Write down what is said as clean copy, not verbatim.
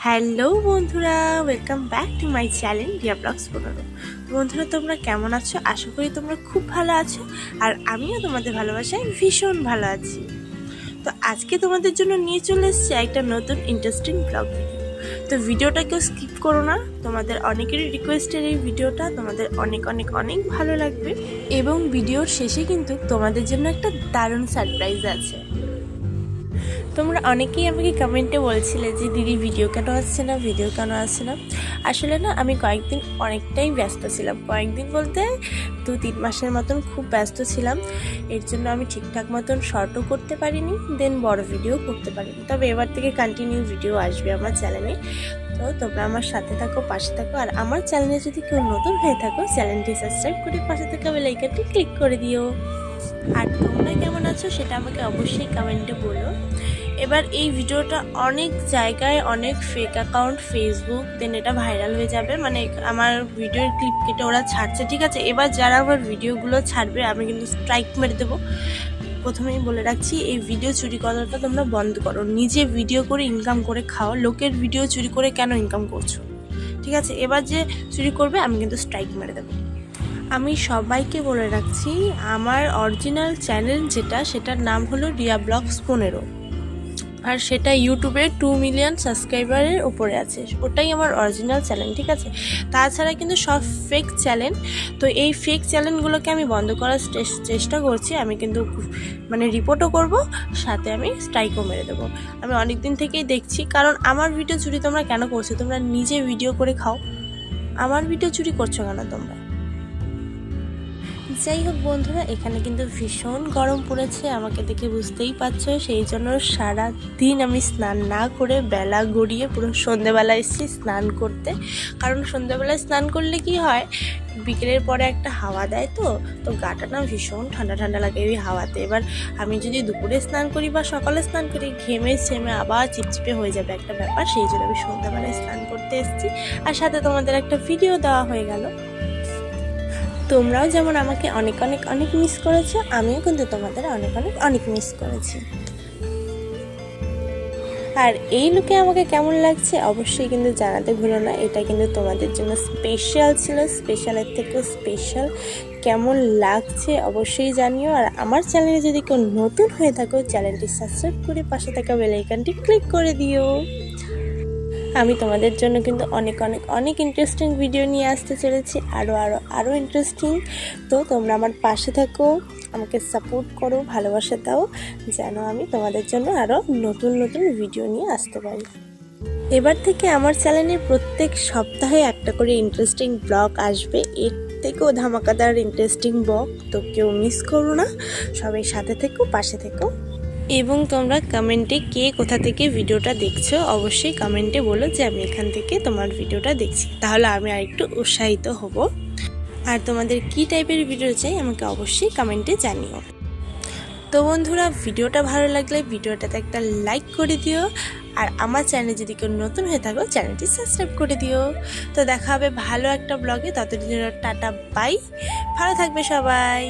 Hello বন্ধুরা, welcome back to my channel Riya vlogs 15। বন্ধুরা, তোমরা কেমন আছো? আশা করি তোমরা খুব ভালো আছো, আর আমিও তোমাদের ভালোবাসায় ভীষণ ভালো আছি। তো আজকে তোমাদের জন্য নিয়ে চলে এসেছি একটা নতুন ইন্টারেস্টিং ব্লগ ভিডিও। তো ভিডিওটা কেউ স্কিপ করো না, তোমাদের অনেকেরই রিকোয়েস্টের এই ভিডিওটা তোমাদের অনেক অনেক অনেক ভালো লাগবে। এবং ভিডিওর শেষে কিন্তু তোমাদের জন্য একটা দারুণ সারপ্রাইজ আছে। তোমরা অনেকেই আমাকে কমেন্টে বলছিলে যে দিদি ভিডিও কেন আসছে না। আসলে না, আমি কয়েকদিন অনেকটাই ব্যস্ত ছিলাম। কয়েকদিন বলতে 2-3 মাসের মতন খুব ব্যস্ত ছিলাম। এর জন্য আমি ঠিকঠাক মতন শর্টও করতে পারিনি, দেন বড় ভিডিও করতে পারিনি। তবে এবার থেকে কন্টিনিউ ভিডিও আসবে আমার চ্যানেলে। তো তোমরা আমার সাথে থাকো, পাশে থাকো। আর আমার চ্যানেলে যদি কেউ নতুন হয়ে থাকো, চ্যানেলটি সাবস্ক্রাইব করে পাশে থাকা বেল আইকনটি ক্লিক করে দিও। আর তোমরা কেমন আছো সেটা আমাকে অবশ্যই কমেন্টে বলো। এবার এই ভিডিওটা অনেক জায়গায়, অনেক ফেক অ্যাকাউন্ট, ফেসবুক, দেন এটা ভাইরাল হয়ে যাবে। মানে আমার ভিডিওর ক্লিপ কেটে ওরা ছাড়ছে, ঠিক আছে? এবার যারা আমার ভিডিওগুলো ছাড়বে আমি কিন্তু স্ট্রাইক মেরে দেবো। প্রথমেই বলে রাখছি, এই ভিডিও চুরি করাটা তোমরা বন্ধ করো। নিজে ভিডিও করে ইনকাম করে খাও, লোকের ভিডিও চুরি করে কেন ইনকাম করছো? ঠিক আছে? এবার যে চুরি করবে আমি কিন্তু স্ট্রাইক মেরে দেবো। আমি সবাইকে বলে রাখছি, আমার অরিজিনাল চ্যানেল যেটা, সেটার নাম হলো রিয়া ব্লগস 15, আর সেটা ইউটিউবে 2 মিলিয়ন সাবস্ক্রাইবারের উপরে আছে। ওটাই আমার অরিজিনাল চ্যানেল, ঠিক আছে? তাছাড়া কিন্তু সব ফেক চ্যানেল। তো এই ফেক চ্যানেলগুলোকে আমি বন্ধ করার চেষ্টা করছি। আমি কিন্তু মানে রিপোর্টও করব, সাথে আমি স্ট্রাইকও মেরে দেবো। আমি অনেক দিন থেকেই দেখছি, কারণ আমার ভিডিও চুরি তোমরা কেন করছো? তোমরা নিজে ভিডিও করে খাও, আমার ভিডিও চুরি করছো কেন তোমরা? যাই হোক বন্ধুরা, এখানে কিন্তু ভীষণ গরম পড়েছে, আমাকে দেখে বুঝতেই পারছো। সেই জন্য সারা দিন আমি স্নান না করে বেলা গড়িয়ে পুরো সন্ধেবেলা এসেছি স্নান করতে। কারণ সন্ধেবেলায় স্নান করলে কি হয়, বিকেলের পরে একটা হাওয়া দেয়, তো গাটা না ভীষণ ঠান্ডা ঠান্ডা লাগে ওই হাওয়াতে। এবার আমি যদি দুপুরে স্নান করি বা সকালে স্নান করি, ঘেমে ছেমে আবার চিপচিপে হয়ে যাবে একটা ব্যাপার। সেই জন্য আমি সন্ধ্যাবেলায় স্নান করতে এসেছি, আর সাথে তোমাদের একটা ভিডিও দেওয়া হয়ে গেল। তোমরাও যেমন আমাকে অনেক অনেক অনেক মিস করেছো, আমিও কিন্তু তোমাদের অনেক অনেক অনেক মিস করেছি। আর এই লুকে আমাকে কেমন লাগছে অবশ্যই কিন্তু জানাতে ভুলো না। এটা কিন্তু তোমাদের জন্য স্পেশাল ছিল, স্পেশালের থেকেও স্পেশাল। কেমন লাগছে অবশ্যই জানিও। আর আমার চ্যানেলে যদি কেউ নতুন হয়ে থাকো, চ্যানেলটি সাবস্ক্রাইব করে পাশে থাকা বেল আইকনটি ক্লিক করে দিও। আমি তোমাদের জন্য কিন্তু অনেক অনেক অনেক ইন্টারেস্টিং ভিডিও নিয়ে আসতে চলেছি, আরও ইন্টারেস্টিং। তো তোমরা আমার পাশে থাকো, আমাকে সাপোর্ট করো, ভালোবাসা দাও, যেন আমি তোমাদের জন্য আরও নতুন নতুন ভিডিও নিয়ে আসতে পারি। এবার থেকে আমার চ্যানেলে প্রত্যেক সপ্তাহে একটা করে ইন্টারেস্টিং ব্লগ আসবে, এর থেকেও ধামাকাদার ইন্টারেস্টিং ব্লগ। তো কেউ মিস করো না, সবাই সাথে থেকো, পাশে থেকো। এবং তোমরা কমেন্টে কে কোথা থেকে ভিডিওটা দেখছো অবশ্যই কমেন্টে বলো যে আমি এখান থেকে তোমার ভিডিওটা দেখছি, তাহলে আমি আরেকটু উৎসাহিত হব। আর তোমাদের কি টাইপের ভিডিও চাই আমাকে অবশ্যই কমেন্টে জানিও। তো বন্ধুরা, ভিডিওটা ভালো লাগলে ভিডিওটাতে একটা লাইক করে দিও। আর আমার চ্যানেলে যদি কেউ নতুন হয়ে থাকো, চ্যানেলটি সাবস্ক্রাইব করে দিও। তো দেখা হবে ভালো একটা ব্লগে, ততদিন টাটা বাই, ভালো থাকবে সবাই।